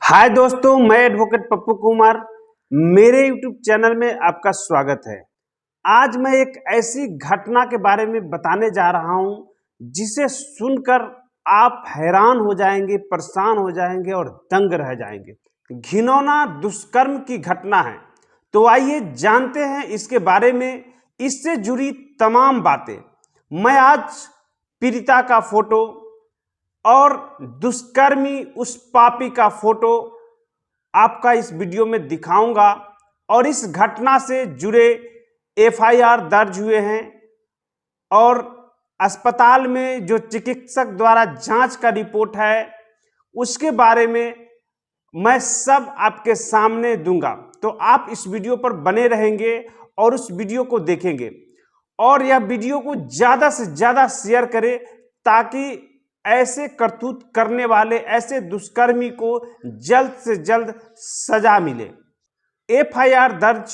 हाय दोस्तों, मैं एडवोकेट पप्पू कुमार। मेरे यूट्यूब चैनल में आपका स्वागत है। आज मैं एक ऐसी घटना के बारे में बताने जा रहा हूं जिसे सुनकर आप हैरान हो जाएंगे, परेशान हो जाएंगे और दंग रह जाएंगे। घिनौना दुष्कर्म की घटना है। तो आइए जानते हैं इसके बारे में, इससे जुड़ी तमाम बातें। मैं आज पीड़िता का फोटो और दुष्कर्मी उस पापी का फोटो आपका इस वीडियो में दिखाऊंगा और इस घटना से जुड़े एफआईआर दर्ज हुए हैं और अस्पताल में जो चिकित्सक द्वारा जांच का रिपोर्ट है उसके बारे में मैं सब आपके सामने दूंगा। तो आप इस वीडियो पर बने रहेंगे और उस वीडियो को देखेंगे और यह वीडियो को ज़्यादा से ज़्यादा शेयर करें ताकि ऐसे करतूत करने वाले, ऐसे दुष्कर्मी को जल्द से जल्द सजा मिले। एफआईआर दर्ज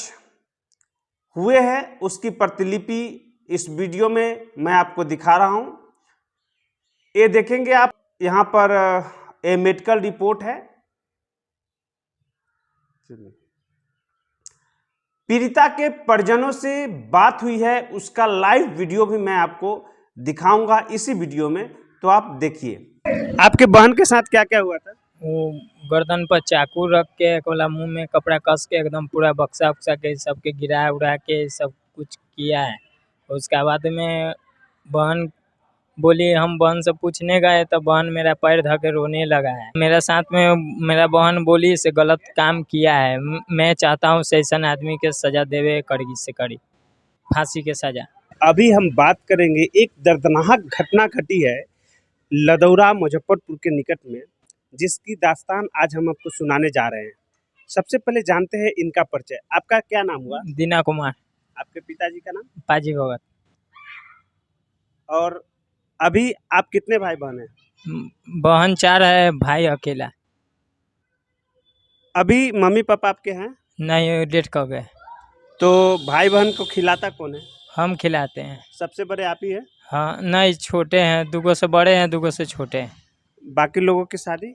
हुए हैं, उसकी प्रतिलिपि इस वीडियो में मैं आपको दिखा रहा हूं। ये देखेंगे आप, यहां पर ये मेडिकल रिपोर्ट है। पीड़िता के परिजनों से बात हुई है, उसका लाइव वीडियो भी मैं आपको दिखाऊंगा इसी वीडियो में। तो आप देखिए आपके बहन के साथ क्या क्या हुआ था। वो गर्दन पर चाकू रख के कोला मुंह में कपड़ा कस के एकदम पूरा बक्सा उक्सा के सबके गिरा उड़ा के सब कुछ किया है। उसके बाद में बहन बोली, हम बहन से पूछने गए तो बहन मेरा पैर धर के रोने लगा है। मेरा साथ में मेरा बहन बोली से गलत काम किया है। मैं चाहता हूँ सेशन आदमी के सजा देवे, कड़ी से कड़ी फांसी के सजा। अभी हम बात करेंगे, एक दर्दनाक घटना घटी है लदौरा मुजफ्फरपुर के निकट में, जिसकी दास्तान आज हम आपको सुनाने जा रहे हैं। सबसे पहले जानते हैं इनका परिचय। आपका क्या नाम हुआ? दीना कुमार। आपके पिताजी का नाम? पाजी भगत। और अभी आप कितने भाई बहन हैं? बहन 4 है, भाई अकेला। अभी मम्मी पापा आपके हैं? नहीं, डेट कर गए। तो भाई बहन को खिलाता कौन है? हम खिलाते हैं। सबसे बड़े आप ही है? हाँ, नहीं छोटे हैं, 2 से बड़े हैं, 2 से छोटे हैं। बाकी लोगों की शादी?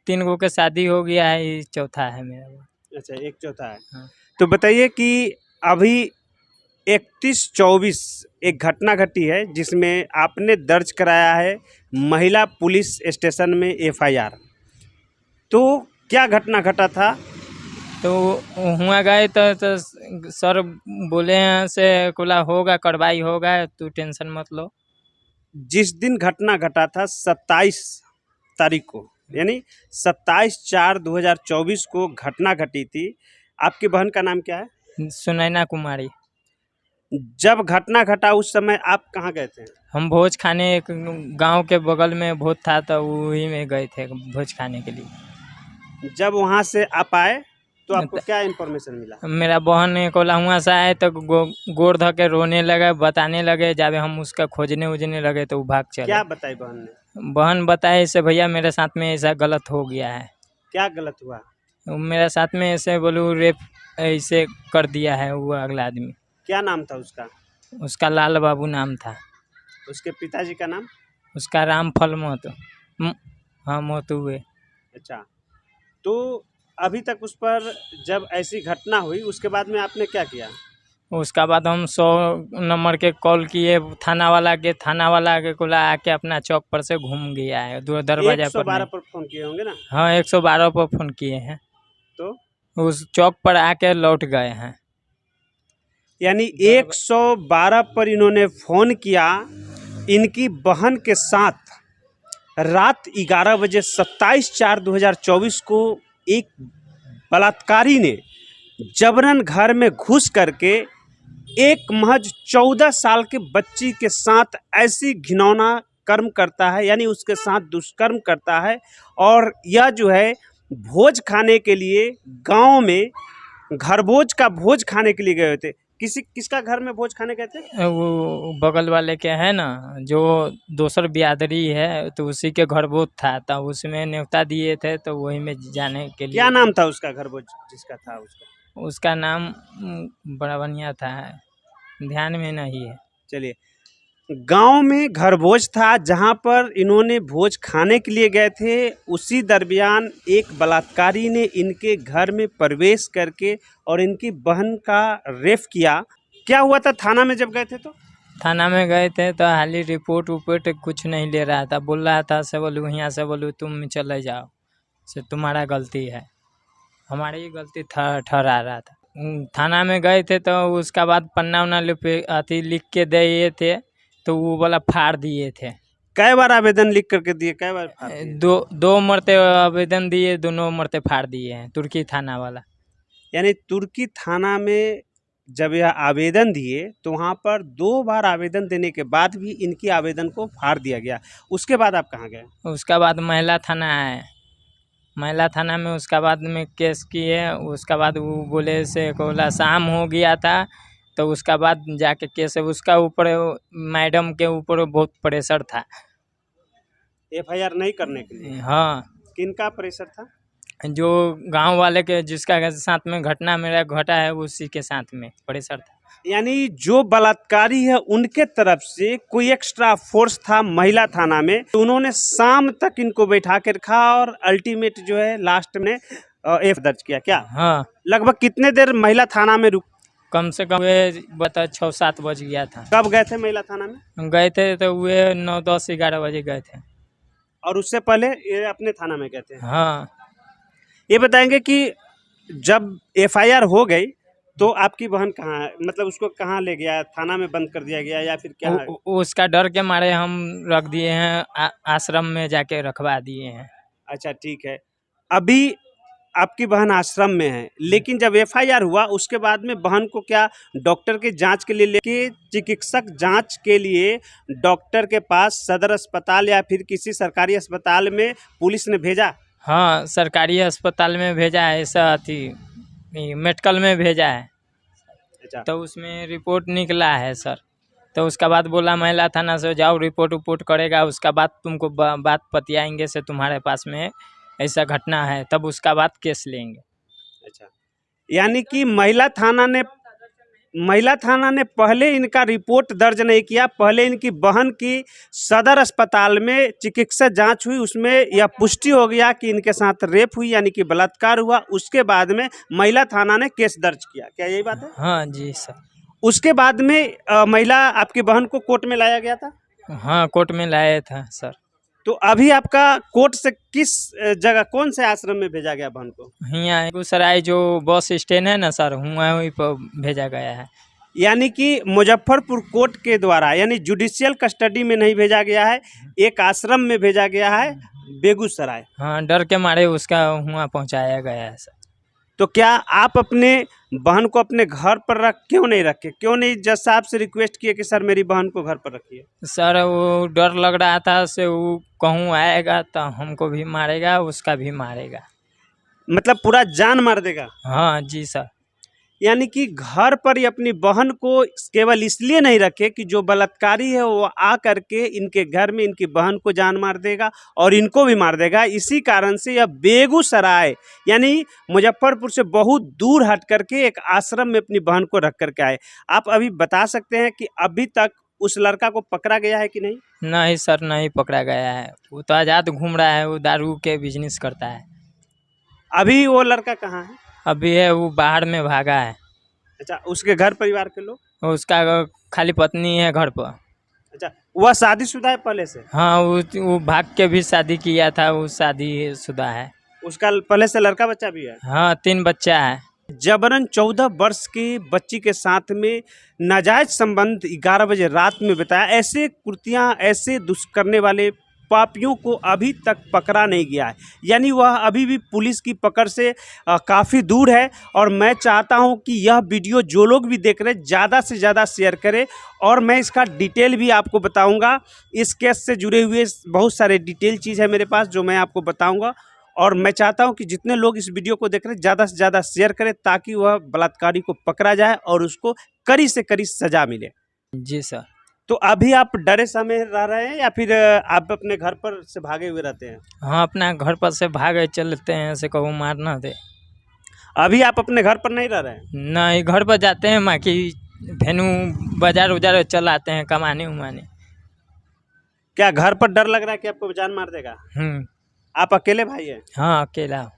3 गो के शादी हो गया है, ये चौथा है मेरा। अच्छा, एक चौथा है। हाँ। तो बताइए कि अभी 31/24 एक घटना घटी है जिसमें आपने दर्ज कराया है महिला पुलिस स्टेशन में एफआईआर। तो क्या घटना घटा था? तो हुआ गए तो सर बोले हैं से कोला होगा, कार्रवाई होगा, तू टेंशन मत लो। जिस दिन घटना घटा था 27 तारीख को, यानी 27/4/2024 को घटना घटी थी। आपकी बहन का नाम क्या है? सुनैना कुमारी। जब घटना घटा उस समय आप कहाँ गए थे? हम भोज खाने, एक गांव के बगल में भोज था तो वही में गए थे भोज खाने के लिए। जब वहाँ से आप आए तो आपको क्या इन्फॉर्मेशन मिला? मेरा बहन ने कोला हुआ सा आए तो गोड़ धो के रोने लगे, बताने लगे। जब हम उसका खोजने उजने लगे तो वो भाग चले। क्या बताई बहन ने? बहन बताए से भैया मेरे साथ में ऐसा गलत हो गया है। क्या गलत हुआ? मेरा साथ में ऐसे बोलूँ रेप ऐसे कर दिया है वो अगला आदमी। क्या नाम था उसका? उसका लाल बाबू नाम था। उसके पिताजी का नाम? उसका रामफल महतो। हाँ, महतो हुए। अच्छा, तो अभी तक उस पर जब ऐसी घटना हुई उसके बाद में आपने क्या किया? उसका बाद हम 100 नंबर के कॉल किए, थाना वाला के कोला आके अपना चौक पर से घूम गया है, दरवाजा पर 112 पर फोन किए होंगे ना? हाँ, 112 पर फोन किए हैं तो उस चौक पर आके लौट गए हैं। यानी 112 पर इन्होंने फोन किया इनकी बहन के साथ रात 11 बजे 27/4/2024 को एक बलात्कारी ने जबरन घर में घुस करके एक महज 14 साल के बच्ची के साथ ऐसी घिनौना कर्म करता है, यानी उसके साथ दुष्कर्म करता है। और यह जो है भोज खाने के लिए गांव में घर भोज का भोज खाने के लिए गए थे। किसका घर में भोज खाने गए थे? वो बगल वाले के है ना, जो दोसर बिरादरी है, तो उसी के घर भोज था तो उसमें न्योता दिए थे तो वही में जाने के लिए। क्या नाम था उसका घर भोज जिसका था? उसका नाम बड़ा बढ़िया था, ध्यान में नहीं है। चलिए, गांव में घर भोज था जहां पर इन्होंने भोज खाने के लिए गए थे। उसी दरमियान एक बलात्कारी ने इनके घर में प्रवेश करके और इनकी बहन का रेप किया। क्या हुआ था थाना में जब गए थे तो? थाना में गए थे तो हाली रिपोर्ट उपोर्ट कुछ नहीं ले रहा था, बोल रहा था से बोलूँ यहाँ से बोलूँ तुम चले जाओ, से तुम्हारा गलती है, हमारी ही गलती ठहरा रहा था। थाना में गए थे तो उसका बाद पन्ना उन्ना लिख के दिए थे तो वो वाला फाड़ दिए थे। कई बार आवेदन लिख करके दिए, कई बार फाड़ दिए? दो मरते आवेदन दिए, दोनों मरते फाड़ दिए हैं तुर्की थाना वाला। यानी तुर्की थाना में जब यह आवेदन दिए तो वहाँ पर 2 बार आवेदन देने के बाद भी इनकी आवेदन को फाड़ दिया गया। उसके बाद आप कहाँ गए? उसका बाद महिला थाना है, महिला थाना में उसका बाद में केस किए। उसका बाद वो बोले से बोला शाम हो गया था तो उसका बाद जाके केस, उसका ऊपर मैडम के ऊपर बहुत प्रेशर था एफआईआर नहीं करने के लिए। हाँ, किनका प्रेशर था? जो गांव वाले के जिसका साथ में घटना मेरा घटा है उसी के साथ में प्रेशर था। यानी जो बलात्कारी है उनके तरफ से कोई एक्स्ट्रा फोर्स था महिला थाना में, तो उन्होंने शाम तक इनको बैठा के रखा और अल्टीमेट जो है लास्ट में एफ दर्ज किया। क्या? हाँ, लगभग कितने देर महिला थाना में रुक? कम से कम बता 6-7 बज गया था। कब गए थे महिला थाना में? गए थे तो वे 9-10-11 बजे गए थे। और उससे पहले ये अपने थाना में गए थे? हाँ, ये बताएंगे कि जब एफआईआर हो गई तो आपकी बहन कहाँ है? मतलब उसको कहाँ ले गया? थाना में बंद कर दिया गया या फिर क्या है? उसका डर के मारे हम रख दिए हैं, आश्रम में जाके रखवा दिए हैं। अच्छा, ठीक है। अभी आपकी बहन आश्रम में है, लेकिन जब एफआईआर हुआ उसके बाद में बहन को क्या डॉक्टर के जांच के लिए लेके, चिकित्सक जांच के लिए डॉक्टर के पास सदर अस्पताल या फिर किसी सरकारी अस्पताल में पुलिस ने भेजा? हाँ, सरकारी अस्पताल में भेजा है, ऐसा अथी मेडिकल में भेजा है। अच्छा, तो उसमें रिपोर्ट निकला है सर, तो उसका बाद बोला महिला थाना से जाओ रिपोर्ट उपोर्ट करेगा, उसका बाद तुमको बात पतियाएंगे से तुम्हारे पास में ऐसा घटना है, तब उसका बाद केस लेंगे। अच्छा, यानी कि महिला थाना ने पहले इनका रिपोर्ट दर्ज नहीं किया। पहले इनकी बहन की सदर अस्पताल में चिकित्सा जांच हुई, उसमें यह पुष्टि हो गया कि इनके साथ रेप हुई यानी कि बलात्कार हुआ। उसके बाद में महिला थाना ने केस दर्ज किया। क्या यही बात है? हाँ जी सर। उसके बाद में महिला आपकी बहन को कोर्ट में लाया गया था? हाँ, कोर्ट में लाया था सर। तो अभी आपका कोर्ट से किस जगह, कौन से आश्रम में भेजा गया बहन को? यहाँ बेगूसराय जो बस स्टैंड है ना सर, वहीं पर भेजा गया है। यानी कि मुजफ्फरपुर कोर्ट के द्वारा, यानी जुडिशियल कस्टडी में नहीं भेजा गया है, एक आश्रम में भेजा गया है बेगूसराय। हाँ, डर के मारे उसका वहाँ पहुँचाया गया है सर। तो क्या आप अपने बहन को अपने घर पर क्यों नहीं रखे? क्यों नहीं जज साहब से रिक्वेस्ट किए कि सर मेरी बहन को घर पर रखिए? सर वो डर लग रहा था से वो कहूँ आएगा तो हमको भी मारेगा, उसका भी मारेगा। मतलब पूरा जान मार देगा? हाँ जी सर। यानी कि घर पर ही अपनी बहन को केवल इसलिए नहीं रखे कि जो बलात्कारी है वो आ करके इनके घर में इनकी बहन को जान मार देगा और इनको भी मार देगा। इसी कारण से यह बेगूसराय यानी मुजफ्फरपुर से बहुत दूर हट करके एक आश्रम में अपनी बहन को रख करके आए। आप अभी बता सकते हैं कि अभी तक उस लड़का को पकड़ा गया है कि नहीं? नहीं सर, नहीं पकड़ा गया है। वो तो आज़ाद घूम रहा है, वो दारू के बिजनेस करता है। अभी वो लड़का कहाँ है? अभी है वो बाहर में भागा है। अच्छा, उसके घर परिवार के लोग? उसका खाली पत्नी है घर पर। अच्छा, वह शादीशुदा है पहले से? हाँ, वो भाग के भी शादी किया था, वो शादीशुदा है। उसका पहले से लड़का बच्चा भी है? हाँ, 3 बच्चा है। जबरन 14 वर्ष की बच्ची के साथ में नाजायज संबंध 11 बजे रात में बताया। ऐसे कृतियां, ऐसे करने वाले पापियों को अभी तक पकड़ा नहीं गया है, यानी वह अभी भी पुलिस की पकड़ से काफ़ी दूर है। और मैं चाहता हूं कि यह वीडियो जो लोग भी देख रहे हैं ज़्यादा से ज़्यादा शेयर करें। और मैं इसका डिटेल भी आपको बताऊंगा। इस केस से जुड़े हुए बहुत सारे डिटेल चीज़ है मेरे पास जो मैं आपको बताऊंगा। और मैं चाहता हूं कि जितने लोग इस वीडियो को देख रहे हैं ज़्यादा से ज़्यादा शेयर करें ताकि वह बलात्कारी को पकड़ा जाए और उसको कड़ी से कड़ी सज़ा मिले। जी सर। तो अभी आप डरे समय रह रहे हैं या फिर आप अपने घर पर से भागे हुए रहते हैं? हाँ, अपना घर पर से भागे चलते हैं, ऐसे कहूँ मारना दे। अभी आप अपने घर पर नहीं रह रहे हैं? नहीं, घर पर जाते हैं माँ की भेनू बाजार उजार चल आते हैं कमाने उमाने। क्या घर पर डर लग रहा है कि आपको जान मार देगा? आप अकेले भाई हैं? हाँ अकेला हूँ।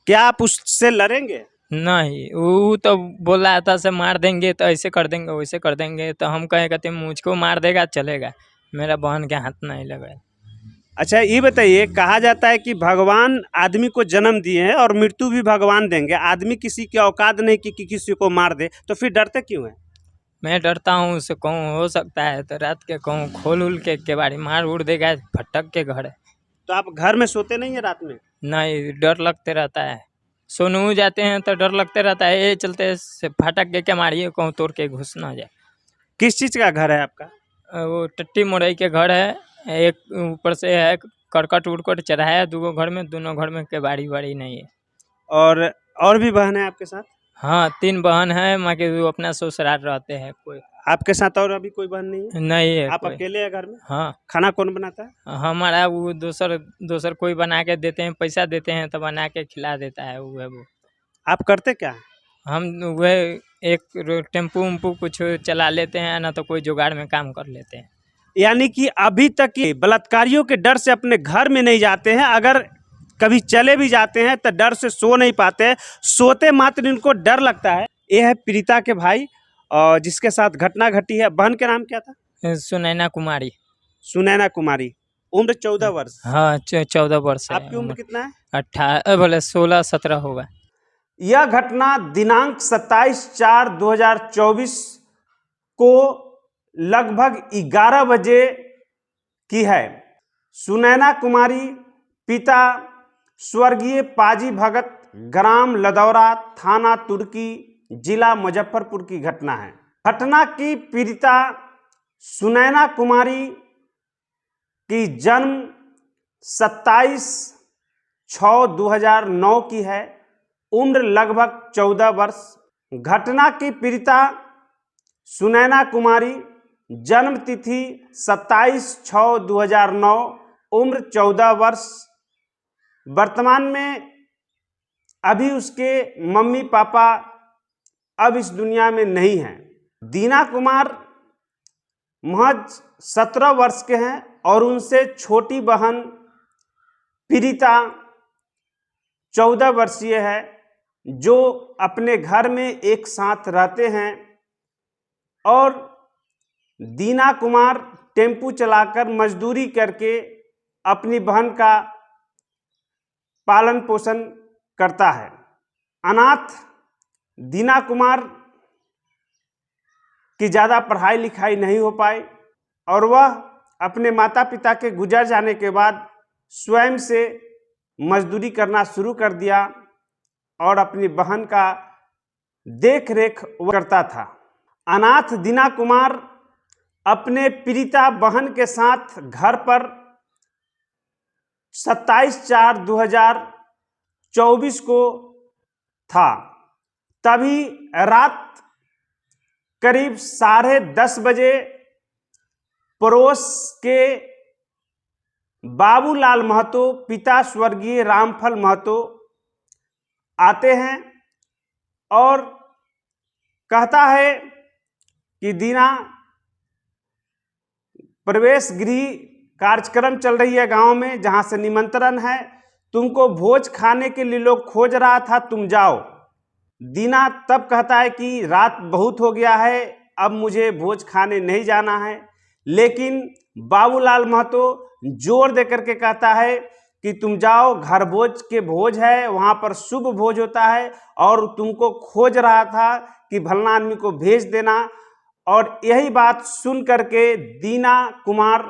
क्या आप उससे लड़ेंगे? नहीं, वो तो बोल रहा था से मार देंगे तो ऐसे कर देंगे वैसे कर देंगे, तो हम कहे कहते मुझको मार देगा चलेगा, मेरा बहन के हाथ नहीं लगा। अच्छा ये बताइए, कहा जाता है कि भगवान आदमी को जन्म दिए हैं और मृत्यु भी भगवान देंगे। आदमी किसी की औकात नहीं कि किसी को मार दे, तो फिर डरते क्यों हैं? मैं डरता हूँ उससे, कहूँ हो सकता है तो रात के कहूँ खोल उल के केवाड़ी मार उड़ देगा, फटक के घर है। तो आप घर में सोते नहीं है रात में? नहीं, डर लगते रहता है। सोनू जाते हैं तो डर लगते रहता है, ये चलते से फटक के केवाड़ी कहूँ तोड़ के घुस ना जाए। किस चीज़ का घर है आपका? वो टट्टी मोड़ई के घर है, एक ऊपर से है करकट उड़कट चढ़ाया है, दूगो घर में, दोनों घर में केवाड़ी वाड़ी नहीं है। और भी बहन है आपके साथ? हाँ 3 बहन है, माँ के वो अपना ससुराल रहते हैं। कोई आपके साथ और अभी कोई बहन नहीं है? नहीं है आप कोई। अकेले हैं घर में? हाँ खाना कौन बनाता है? हमारा वो दोसर कोई बना के देते हैं, पैसा देते हैं तो बना के खिला देता है वो। आप करते क्या हैं? हम वह एक टेम्पू उम्पू कुछ चला लेते हैं, ना तो कोई जुगाड़ में काम कर लेते हैं। यानी कि अभी तक ये बलात्कारियों के डर से अपने घर में नहीं जाते हैं, अगर कभी चले भी जाते हैं तो डर से सो नहीं पाते, सोते मात्र इनको डर लगता है। ये है प्रीता के भाई और जिसके साथ घटना घटी है। बहन के नाम क्या था? सुनैना कुमारी। सुनैना कुमारी। उम्र 14 वर्ष। हाँ 14 वर्ष है। आपकी उम्र कितना है? 18 बोले 16-17 होगा। यह घटना दिनांक 27/4/2024 को लगभग 11 बजे की है। सुनैना कुमारी पिता स्वर्गीय पाजी भगत, ग्राम लदौरा, थाना तुर्की, जिला मुजफ्फरपुर की घटना है। घटना की पीड़िता सुनैना कुमारी की जन्म 27/6/2009 की है। उम्र लगभग 14 वर्ष। घटना की पीड़िता सुनैना कुमारी, जन्म तिथि 27/6/2009, उम्र 14 वर्ष। वर्तमान में अभी उसके मम्मी पापा अब इस दुनिया में नहीं हैं। दीना कुमार महज 17 वर्ष के हैं और उनसे छोटी बहन पीड़िता 14 वर्षीय है, जो अपने घर में एक साथ रहते हैं। और दीना कुमार टेम्पू चलाकर मजदूरी करके अपनी बहन का पालन पोषण करता है। अनाथ दीना कुमार की ज़्यादा पढ़ाई लिखाई नहीं हो पाई और वह अपने माता पिता के गुजर जाने के बाद स्वयं से मजदूरी करना शुरू कर दिया और अपनी बहन का देख रेख करता था। अनाथ दीना कुमार अपने पीड़िता बहन के साथ घर पर 27/4/2024 को था। तभी रात करीब 10:30 बजे पड़ोस के बाबूलाल महतो, पिता स्वर्गीय रामफल महतो आते हैं और कहता है कि दीना, प्रवेश गृह कार्यक्रम चल रही है गांव में, जहां से निमंत्रण है, तुमको भोज खाने के लिए लोग खोज रहा था, तुम जाओ। दीना तब कहता है कि रात बहुत हो गया है, अब मुझे भोज खाने नहीं जाना है। लेकिन बाबूलाल महतो जोर देकर के कहता है कि तुम जाओ, घर भोज के भोज है, वहां पर शुभ भोज होता है और तुमको खोज रहा था कि फलना आदमी को भेज देना। और यही बात सुन करके दीना कुमार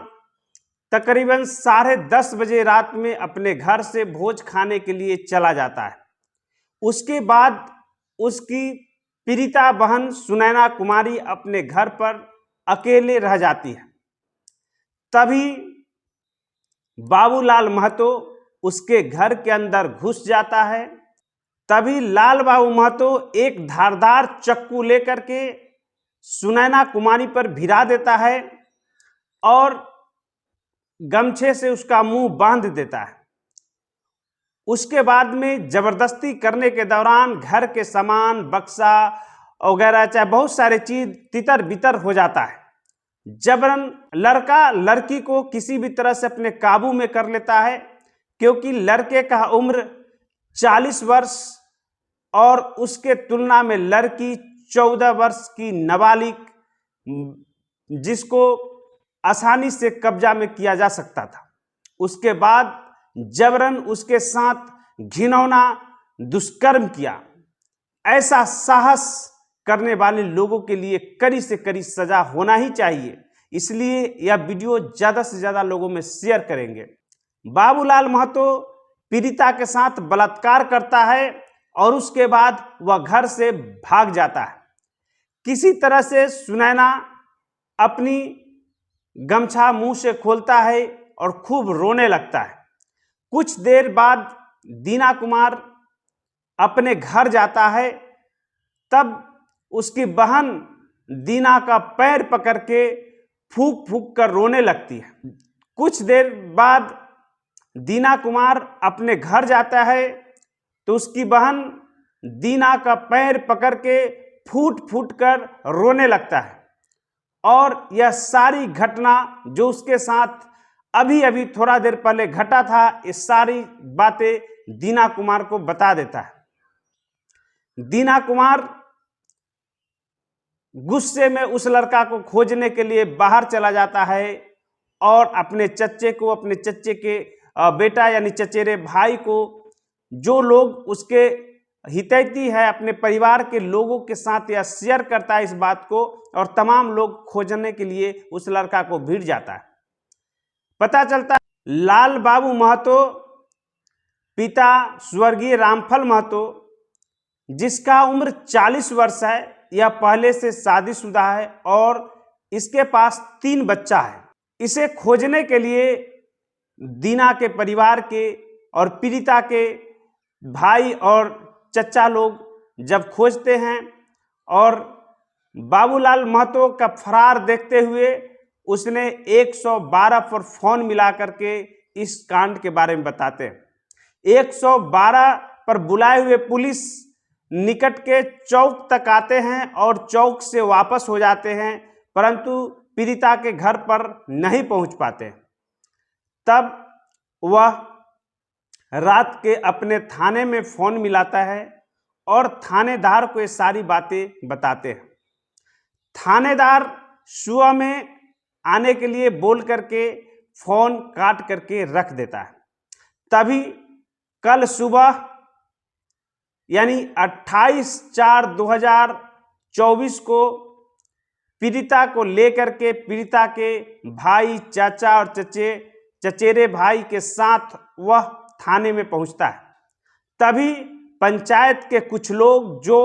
तकरीबन 10:30 बजे रात में अपने घर से भोज खाने के लिए चला जाता है। उसके बाद उसकी पीड़िता बहन सुनैना कुमारी अपने घर पर अकेले रह जाती है। तभी बाबूलाल महतो उसके घर के अंदर घुस जाता है। तभी लाल बाबू महतो एक धारदार चक्कू लेकर के सुनैना कुमारी पर भिरा देता है और गमछे से उसका मुंह बांध देता है। उसके बाद में जबरदस्ती करने के दौरान घर के सामान, बक्सा वगैरह, चाहे बहुत सारे चीज तितर बितर हो जाता है। जबरन लड़का लड़की को किसी भी तरह से अपने काबू में कर लेता है, क्योंकि लड़के का उम्र 40 वर्ष और उसके तुलना में लड़की 14 वर्ष की नाबालिग, जिसको आसानी से कब्जा में किया जा सकता था। उसके बाद जबरन उसके साथ घिनौना दुष्कर्म किया। ऐसा साहस करने वाले लोगों के लिए कड़ी से कड़ी सजा होना ही चाहिए। इसलिए यह वीडियो ज़्यादा से ज़्यादा लोगों में शेयर करेंगे। बाबूलाल महतो पीड़िता के साथ बलात्कार करता है और उसके बाद वह घर से भाग जाता है। किसी तरह से सुनैना अपनी गमछा मुंह से खोलता है और खूब रोने लगता है। कुछ देर बाद दीना कुमार अपने घर जाता है, तब उसकी बहन दीना का पैर पकड़ के फूंक फूंक कर रोने लगती है। कुछ देर बाद दीना कुमार अपने घर जाता है तो उसकी बहन दीना का पैर पकड़ के फूट फूट कर रोने लगता है, और यह सारी घटना जो उसके साथ अभी अभी थोड़ा देर पहले घटा था, ये सारी बातें दीना कुमार को बता देता है। दीना कुमार गुस्से में उस लड़का को खोजने के लिए बाहर चला जाता है और अपने चच्चे को, अपने चच्चे के बेटा यानी चचेरे भाई को, जो लोग उसके हितैषी है, अपने परिवार के लोगों के साथ यह शेयर करता है इस बात को, और तमाम लोग खोजने के लिए उस लड़का को भिड़ जाता है। पता चलता है लाल बाबू महतो पिता स्वर्गीय रामफल महतो, जिसका उम्र 40 वर्ष है, यह पहले से शादीशुदा है और इसके पास 3 बच्चा है। इसे खोजने के लिए दीना के परिवार के और पीड़िता के भाई और चचा लोग जब खोजते हैं और बाबूलाल महतो का फरार देखते हुए उसने 112 पर फोन मिला करके इस कांड के बारे में बताते हैं। 112 पर बुलाए हुए पुलिस निकट के चौक तक आते हैं और चौक से वापस हो जाते हैं, परंतु पीड़िता के घर पर नहीं पहुंच पाते। तब वह रात के अपने थाने में फोन मिलाता है और थानेदार को ये सारी बातें बताते हैं। थानेदार सुबह में आने के लिए बोल करके फोन काट करके रख देता है। तभी कल सुबह यानी 28/4/2024 को पीड़िता को लेकर के पीड़िता के भाई, चाचा और चचेरे भाई के साथ वह थाने में पहुंचता है। तभी पंचायत के कुछ लोग जो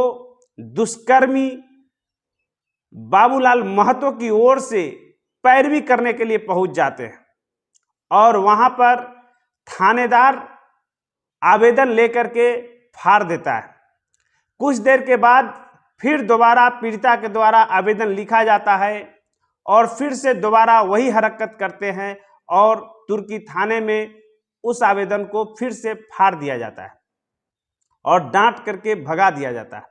दुष्कर्मी बाबूलाल महतो की ओर से पैरवी करने के लिए पहुंच जाते हैं और वहां पर थानेदार आवेदन लेकर के फाड़ देता है। कुछ देर के बाद फिर दोबारा पीड़िता के द्वारा आवेदन लिखा जाता है और फिर से दोबारा वही हरकत करते हैं और तुर्की थाने में उस आवेदन को फिर से फाड़ दिया जाता है और डांट करके भगा दिया जाता है।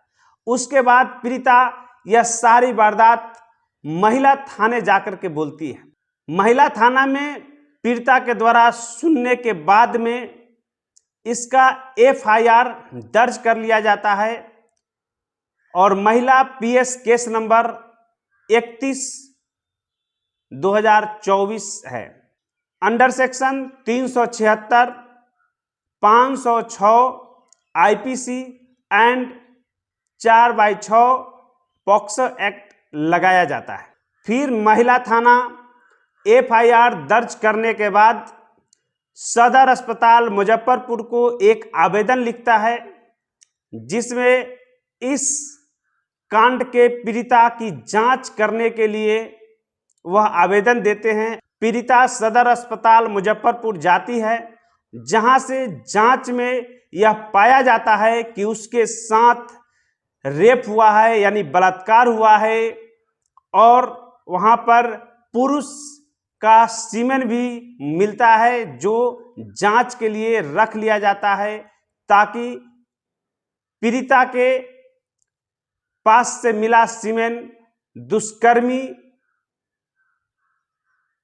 उसके बाद पीड़िता यह सारी वारदात महिला थाने जाकर के बोलती है। महिला थाना में पीड़िता के द्वारा सुनने के बाद में इसका FIR दर्ज कर लिया जाता है और महिला PS केस नंबर 31/2024 है। Under section 376, 506 IPC and 4/6 POCSO act लगाया जाता है। फिर महिला थाना FIR दर्ज करने के बाद सदर अस्पताल मुजफ्फरपुर को एक आवेदन लिखता है, जिसमें इस कांड के पीड़िता की जांच करने के लिए वह आवेदन देते हैं। पीड़िता सदर अस्पताल मुजफ्फरपुर जाती है, जहां से जांच में यह पाया जाता है कि उसके साथ रेप हुआ है यानी बलात्कार हुआ है, और वहां पर पुरुष का सीमेन भी मिलता है जो जांच के लिए रख लिया जाता है, ताकि पीड़िता के पास से मिला सीमेन दुष्कर्मी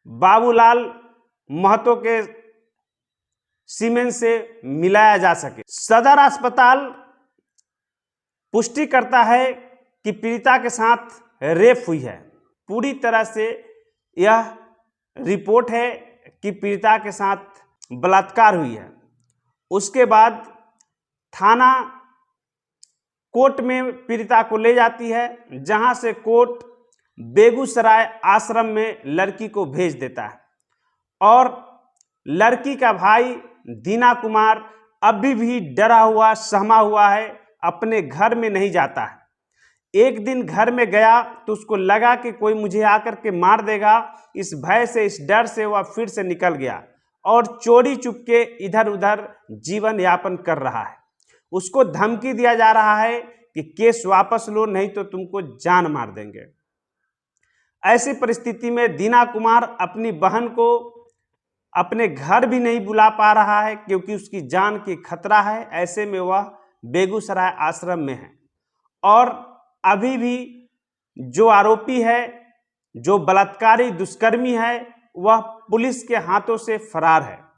बाबूलाल महतो के सीमेन से मिलाया जा सके। सदर अस्पताल पुष्टि करता है कि पीड़िता के साथ रेप हुई है। पूरी तरह से यह रिपोर्ट है कि पीड़िता के साथ बलात्कार हुई है। उसके बाद थाना कोर्ट में पीड़िता को ले जाती है, जहां से कोर्ट बेगूसराय आश्रम में लड़की को भेज देता है और लड़की का भाई दीना कुमार अभी भी डरा हुआ सहमा हुआ है, अपने घर में नहीं जाता है। एक दिन घर में गया तो उसको लगा कि कोई मुझे आकर के मार देगा। इस भय से, इस डर से वह फिर से निकल गया और चोरी चुपके इधर उधर जीवन यापन कर रहा है। उसको धमकी दिया जा रहा है कि केस वापस लो, नहीं तो तुमको जान मार देंगे। ऐसी परिस्थिति में दीना कुमार अपनी बहन को अपने घर भी नहीं बुला पा रहा है, क्योंकि उसकी जान की खतरा है। ऐसे में वह बेगूसराय आश्रम में है और अभी भी जो आरोपी है, जो बलात्कारी दुष्कर्मी है, वह पुलिस के हाथों से फरार है।